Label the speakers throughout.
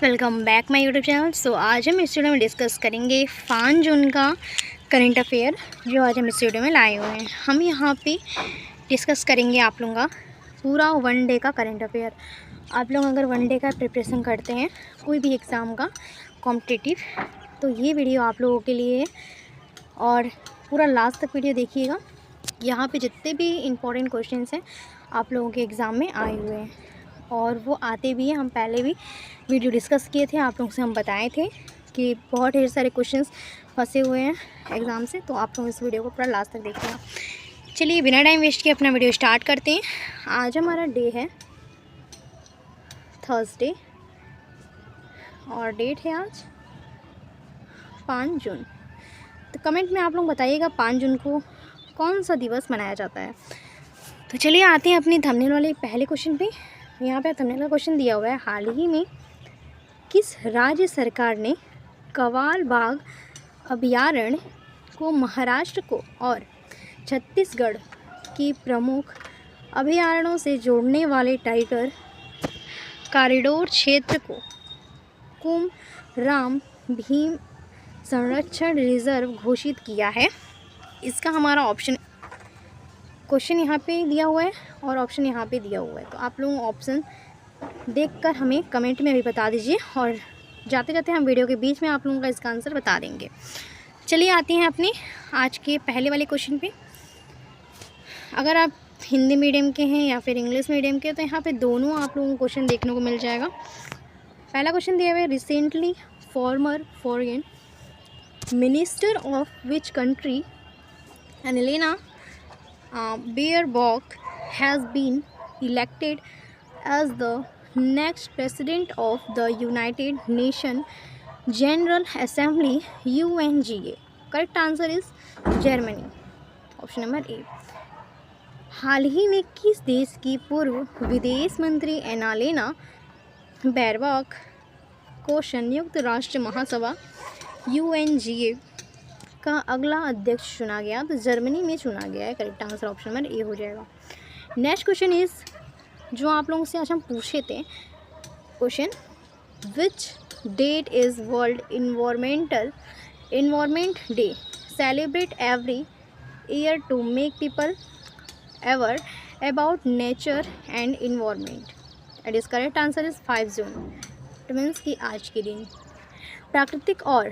Speaker 1: Welcome back my YouTube channel. So आज हम इस वीडियो में डिस्कस करेंगे 5 जून का करंट अफेयर जो आज हम इस वीडियो में लाए हुए हैं। हम यहाँ पे डिस्कस करेंगे आप लोगों का पूरा 1 डे का करंट अफेयर। आप लोग अगर 1 डे का प्रिपरेशन करते हैं कोई भी एग्ज़ाम का कॉम्पिटिटिव, तो ये वीडियो आप लोगों के लिए है और पूरा लास्ट तक वीडियो देखिएगा। यहाँ पे जितने भी इम्पोर्टेंट क्वेश्चंस हैं आप लोगों के एग्ज़ाम में आए हुए हैं और वो आते भी हैं। हम पहले भी वीडियो डिस्कस किए थे, आप लोगों से हम बताए थे कि बहुत ढेर सारे क्वेश्चंस फंसे हुए हैं एग्ज़ाम से, तो आप लोग इस वीडियो को पूरा लास्ट तक देखिएगा। चलिए बिना टाइम वेस्ट किए अपना वीडियो स्टार्ट करते हैं। आज हमारा डे है थर्सडे और डेट है आज 5 जून। तो कमेंट में आप लोग बताइएगा 5 जून को कौन सा दिवस मनाया जाता है। तो चलिए आते हैं अपने थंबनेल वाले पहले क्वेश्चन पे। यहाँ पे थंबनेल का क्वेश्चन दिया हुआ है, हाल ही में किस राज्य सरकार ने कवाल बाग अभयारण्य को महाराष्ट्र को और छत्तीसगढ़ की प्रमुख अभयारण्यों से जोड़ने वाले टाइगर कॉरिडोर क्षेत्र को कुमराम भीम संरक्षण रिजर्व घोषित किया है? इसका हमारा ऑप्शन क्वेश्चन यहाँ पे दिया हुआ है और ऑप्शन यहाँ पे दिया हुआ है, तो आप लोग ऑप्शन देखकर हमें कमेंट में भी बता दीजिए और जाते जाते हम वीडियो के बीच में आप लोगों का इसका आंसर बता देंगे। चलिए आते हैं अपने आज के पहले वाले क्वेश्चन पे। अगर आप हिंदी मीडियम के हैं या फिर इंग्लिश मीडियम के, तो यहाँ पे दोनों आप लोगों को क्वेश्चन देखने को मिल जाएगा। पहला क्वेश्चन दिया हुआ है, recently former foreign minister of which country Annalena Baerbock has been elected as the next president of the United Nations General Assembly UNGA. Correct answer is Germany. Option number A. हाल ही में किस देश की पूर्व विदेश मंत्री एनालेना बैरबॉक को संयुक्त राष्ट्र महासभा UNGA का अगला अध्यक्ष चुना गया? तो जर्मनी में चुना गया है। करेक्ट आंसर ऑप्शन नंबर ए हो जाएगा। नेक्स्ट क्वेश्चन इज जो आप लोगों से आज हम पूछे थे question, which date is world environment day celebrate every year to make people aware about nature and environment? And is correct answer is 5 June. It means कि आज के दिन प्राकृतिक और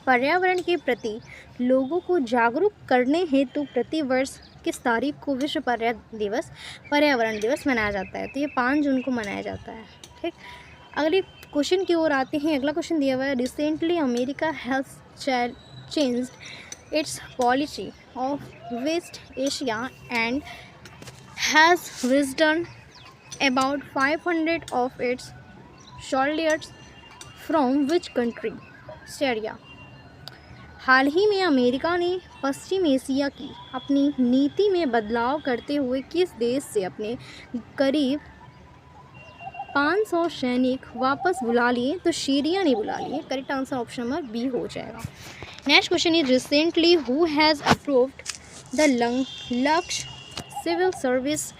Speaker 1: पर्यावरण के प्रति लोगों को जागरूक करने हेतु प्रतिवर्ष किस तारीख को विश्व पर्यावरण दिवस मनाया जाता है? तो ये 5 जून को मनाया जाता है। ठीक, अगले क्वेश्चन की ओर आते हैं। अगला क्वेश्चन दिया हुआ है, recently America has changed its policy of West Asia and has विजडन about 500 of its soldiers from which country? Syria. हाल ही में अमेरिका ने पश्चिम एशिया की अपनी नीति में बदलाव करते हुए किस देश से अपने करीब 500 सैनिक वापस बुला लिए? तो सीरिया ने बुला लिए। Correct answer option number B हो जाएगा। Next question is, recently who has approved the Lakshya civil service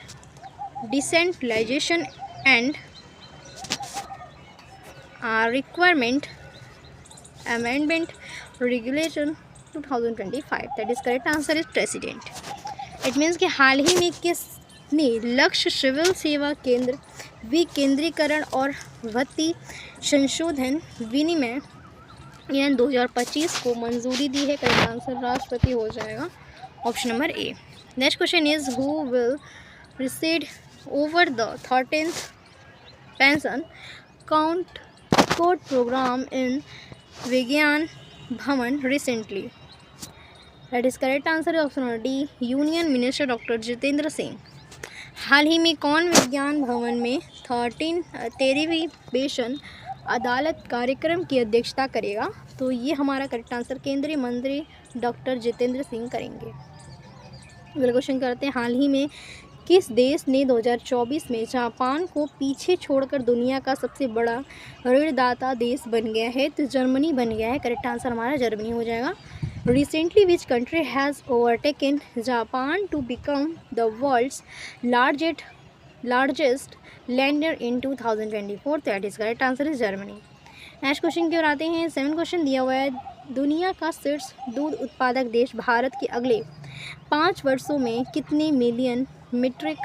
Speaker 1: decentralization and requirement amendment regulation 2025? That is correct answer is president. It means कि हाल ही में किसने लक्ष्य सिविल सेवा केंद्र विकेंद्रीकरण और भर्ती संशोधन विनिमय 2025 को मंजूरी दी है? करेक्ट आंसर राष्ट्रपति हो जाएगा। Option number A. Next question is, who will preside over the 13th pension count code program in Vigyan Bhavan recently? That is correct answer option number D, union minister doctor Jitendra Singh. हाल ही में कौन विज्ञान भवन में 13वीं पेंशन अदालत कार्यक्रम की अध्यक्षता करेगा? तो ये हमारा करेक्ट आंसर केंद्रीय मंत्री डॉक्टर जितेंद्र सिंह करेंगे। अगला क्वेश्चन करते हैं, हाल ही में किस देश ने 2024 में जापान को पीछे छोड़कर दुनिया का सबसे बड़ा ऋणदाता देश बन गया है? तो जर्मनी बन गया है। करेक्ट आंसर हमारा जर्मनी हो जाएगा। Recently which country has overtaken Japan to become the world's largest largest lander in 2024, that is correct answer is Germany. Next question की ओर आते हैं। 7 क्वेश्चन दिया हुआ है, दुनिया का शीर्ष दूध उत्पादक देश भारत के अगले 5 वर्षों में कितने मिलियन मीट्रिक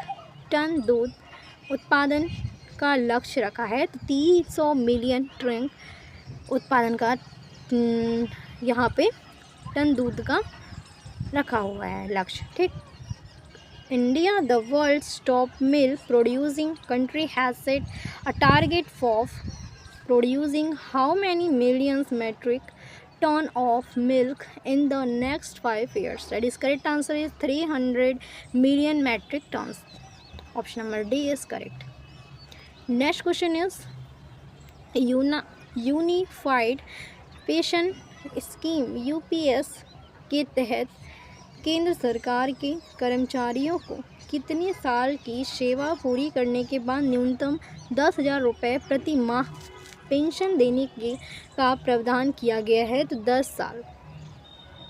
Speaker 1: टन दूध उत्पादन का लक्ष्य रखा है? तो 300 मिलियन टन उत्पादन का यहाँ पे टन दूध का रखा हुआ है लक्ष्य। ठीक। India, the world's top milk producing country, has set a target for producing how many millions metric ton of milk in the next 5 years? That is correct answer is 300 million metric tons. Option number D is correct. Next question is Unified Pension Scheme UPS के तहत केंद्र सरकार के कर्मचारियों को कितने साल की सेवा पूरी करने के बाद न्यूनतम 10,000 रुपये प्रति माह पेंशन देने का प्रावधान किया गया है? तो 10 साल।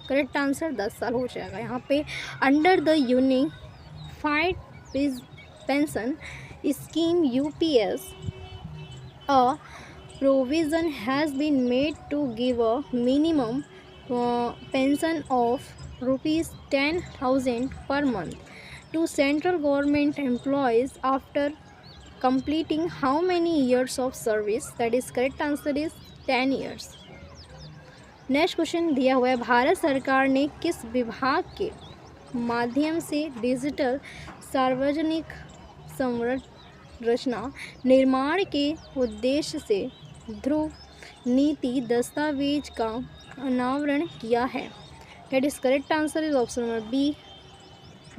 Speaker 1: करेक्ट आंसर 10 साल हो जाएगा यहाँ पे। Under the unified pension scheme UPS a provision has been made to give a minimum pension of ₹10,000 per month to central government employees after completing how many years of service? That is correct answer is 10 years. Next question दिया हुआ है, भारत सरकार ने किस विभाग के माध्यम से डिजिटल सार्वजनिक संरचना निर्माण के उद्देश्य से ध्रुव नीति दस्तावेज का अनावरण किया है? That is correct answer is option number B,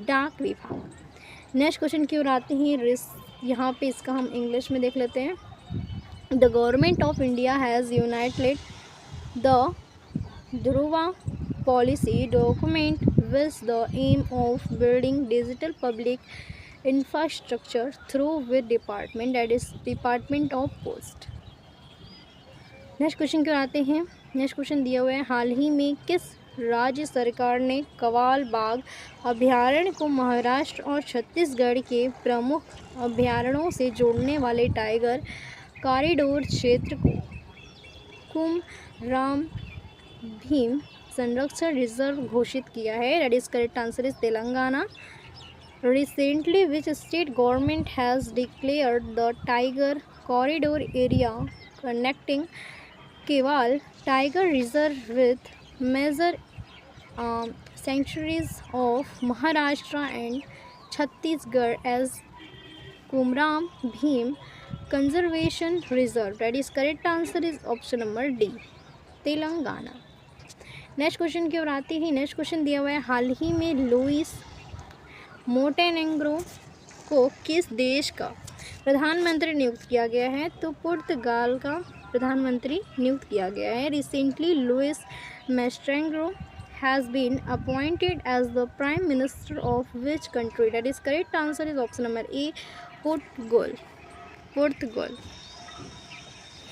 Speaker 1: डाक विभाग। नेक्स्ट क्वेश्चन की ओर आते हैं। यहाँ पे इसका हम इंग्लिश में देख लेते हैं। The government of India has united the Dhruva policy document with the aim of building digital public infrastructure through with department, that is department of post. Next question की ओर आते हैं। नेक्स्ट क्वेश्चन दिया हुआ है, हाल ही में किस राज्य सरकार ने कवाल बाग अभयारण्य को महाराष्ट्र और छत्तीसगढ़ के प्रमुख अभयारण्यों से जोड़ने वाले टाइगर कॉरिडोर क्षेत्र को कुमराम भीम संरक्षण रिजर्व घोषित किया है? That is correct answer is Telangana. Recently which state government has declared the tiger corridor area connecting Kawal tiger reserve with major sanctuaries of Maharashtra and Chhattisgarh as Kumram Bheem Conservation Reserve? That is correct answer is option number D, Telangana. Next question की ओर आती है। Next question दिया हुआ है, हाल ही में Luis Montenegro को किस देश का प्रधानमंत्री नियुक्त किया गया है? तो पुर्तगाल का प्रधानमंत्री नियुक्त किया गया है। रिसेंटली लुइस मेस्ट्रेंग्रो has been appointed as the prime minister of which country? That is correct answer is option number A, Portugal.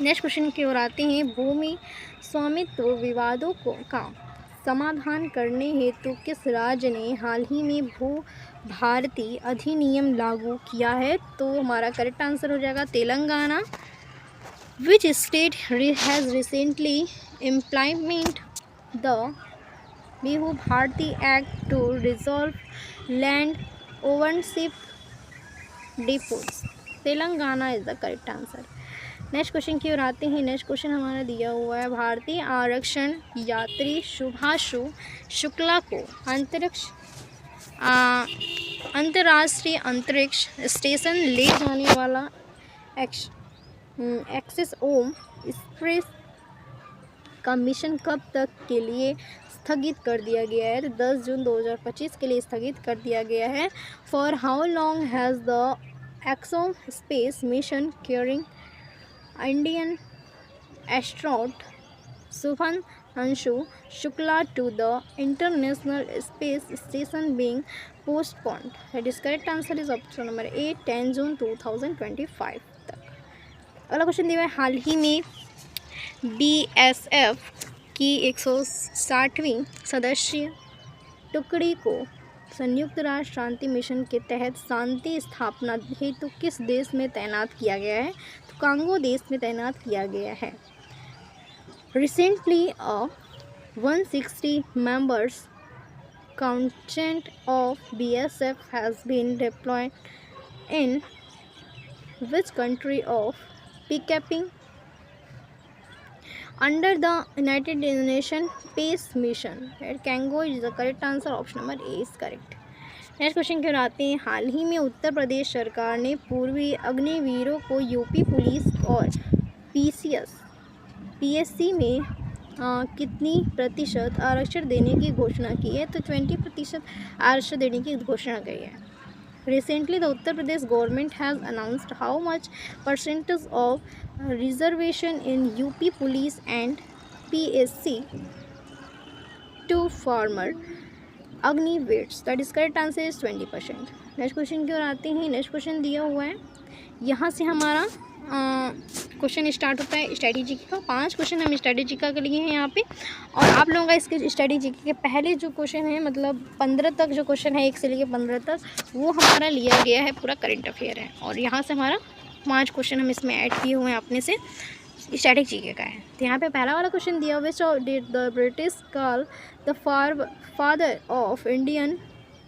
Speaker 1: Next question की ओर आते हैं। भूमि स्वामित्व विवादों का समाधान करने हेतु किस राज्य ने हाल ही में भू भारती अधिनियम लागू किया है? तो हमारा करेक्ट आंसर हो जाएगा Telangana. Which state has recently implemented the Bihu Bharti Act to resolve land ownership disputes? Telangana is the correct answer. Next question की ओर आते हैं। नेक्स्ट क्वेश्चन हमारा दिया हुआ है, भारतीय आरक्षण यात्री शुभांशु शुक्ला को अंतर्राष्ट्रीय अंतरिक्ष स्टेशन ले जाने वाला एक्सिस ओम एक्सप्रेस का मिशन कब तक के लिए स्थगित कर दिया गया है? तो 10 जून 2025 के लिए स्थगित कर दिया गया है। For how long has the Axiom space mission carrying Indian astronaut Shubhanshu Shukla to the international space station being postponed? That is correct answer is option number A, 10 June 2025 तक। अगला क्वेश्चन दिया है, हाल ही में BSF की 160वीं सदस्य टुकड़ी को संयुक्त राष्ट्र शांति मिशन के तहत शांति स्थापना हेतु किस देश में तैनात किया गया है? तो कांगो देश में तैनात किया गया है। Recently 160 members contingent of BSF has been deployed in which country of peacekeeping under the United Nations Peace Mission? Congo is the correct answer. Option number A is correct. Next question की ओर आते हैं। हाल ही में उत्तर प्रदेश सरकार ने पूर्वी अग्निवीरों को यूपी पुलिस और पीएससी में कितनी प्रतिशत आरक्षण देने की घोषणा की है? तो 20% आरक्षण देने की घोषणा की है। Recently, the Uttar Pradesh government has announced how much percentage of reservation in UP Police and PSC to former Agniveers. That is correct answer is 20%. Next question की ओर आते हैं। नेक्स्ट क्वेश्चन दिया हुआ है, यहाँ से हमारा क्वेश्चन स्टार्ट होता है स्ट्रेटेजी का। 5 क्वेश्चन हम स्ट्रेटेजी का लिए हैं यहाँ पे, और आप लोगों का इसके स्ट्रेटेजी के पहले जो क्वेश्चन है, मतलब 15 तक जो क्वेश्चन है, 1 से लेकर 15 तक, वो हमारा लिया गया है, पूरा करंट अफेयर है। और यहाँ से हमारा 5 क्वेश्चन हम इसमें ऐड किए हुए हैं अपने से, स्ट्रेटेजी का है। तो यहाँ पे पहला वाला क्वेश्चन दिया हुआ है, did the British call the father of Indian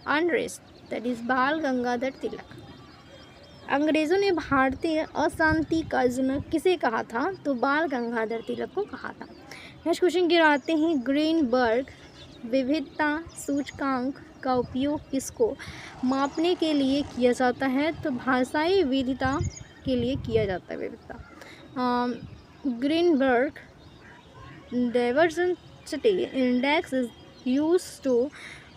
Speaker 1: unrest? That is बाल गंगाधर तिलक। अंग्रेज़ों ने भारतीय अशांति का जनक किसे कहा था? तो बाल गंगाधर तिलक को कहा था। नेक्स्ट क्वेश्चन की ओर आते हैं। ग्रीनबर्ग विविधता सूचकांक का उपयोग किसको मापने के लिए किया जाता है? तो भाषाई विविधता के लिए किया जाता है। विविधता Greenberg diversity index is used to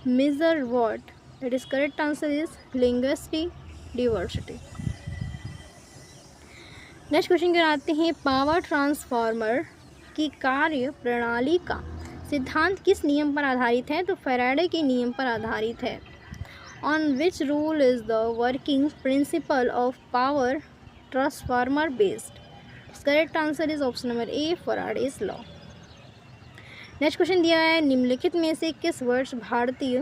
Speaker 1: measure what? It is correct answer is linguistic diversity. Next question की आते हैं। पावर ट्रांसफार्मर की कार्य प्रणाली का सिद्धांत किस नियम पर आधारित है? तो फैराडे के नियम पर आधारित है। On which rule is the working principle of power transformer based? Correct answer is option number A, Faraday's law. Next question दिया है। निम्नलिखित में से किस वर्ष भारतीय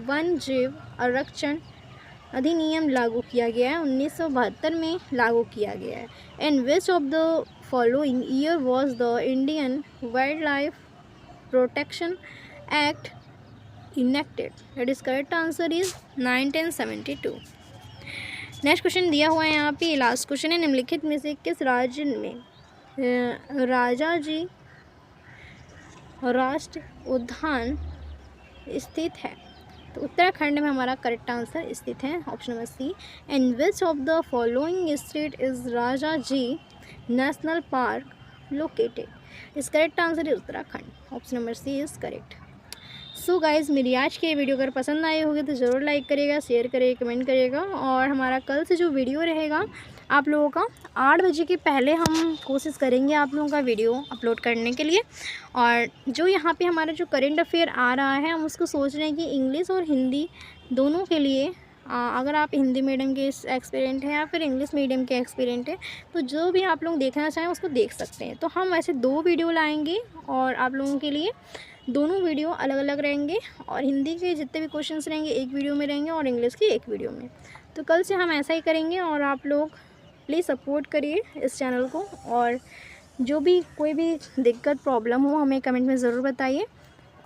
Speaker 1: वन जीव आरक्षण अधिनियम लागू किया गया है? 1972 में लागू किया गया है। And which of the following year was the Indian wild life protection act enacted? It is correct answer is 1972। Next question दिया हुआ है यहाँ पे, लास्ट क्वेश्चन है। निम्नलिखित में से किस राज्य में राजाजी राष्ट्रीय उद्यान स्थित है? तो उत्तराखंड में हमारा करेक्ट आंसर स्थित है, option number C. And which of the following state is Rajaji national park located? Is correct answer is Uttarakhand, option number C is correct. So guys, मेरी आज की वीडियो अगर पसंद आई होगी तो ज़रूर लाइक करिएगा, शेयर करिएगा, कमेंट करिएगा। और हमारा कल से जो वीडियो रहेगा आप लोगों का 8 बजे के पहले हम कोशिश करेंगे आप लोगों का वीडियो अपलोड करने के लिए। और जो यहाँ पे हमारा जो करंट अफेयर आ रहा है, हम उसको सोच रहे हैं कि इंग्लिश और हिंदी दोनों के लिए, अगर आप हिंदी मीडियम के एक्सपीरियंट हैं या फिर इंग्लिश मीडियम के एक्सपीरियंट हैं, तो जो भी आप लोग देखना चाहें उसको देख सकते हैं। तो हम ऐसे 2 वीडियो लाएंगे और आप लोगों के लिए दोनों वीडियो अलग अलग रहेंगे। और हिंदी के जितने भी क्वेश्चंस रहेंगे एक वीडियो में रहेंगे और इंग्लिश के एक वीडियो में। तो कल से हम ऐसा ही करेंगे। और आप लोग प्लीज़ सपोर्ट करिए इस चैनल को, और जो भी कोई भी दिक्कत प्रॉब्लम हो हमें कमेंट में ज़रूर बताइए।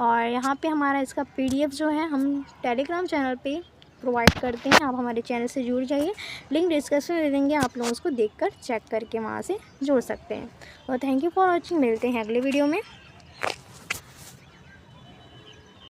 Speaker 1: और यहाँ पे हमारा इसका PDF जो है हम टेलीग्राम चैनल पे प्रोवाइड करते हैं, आप हमारे चैनल से जुड़ जाइए। लिंक डिस्क्रिप्शन में दे देंगे, आप लोग उसको देखकर चेक करके वहाँ से जुड़ सकते हैं। और थैंक यू फॉर वॉचिंग। मिलते हैं अगले वीडियो में।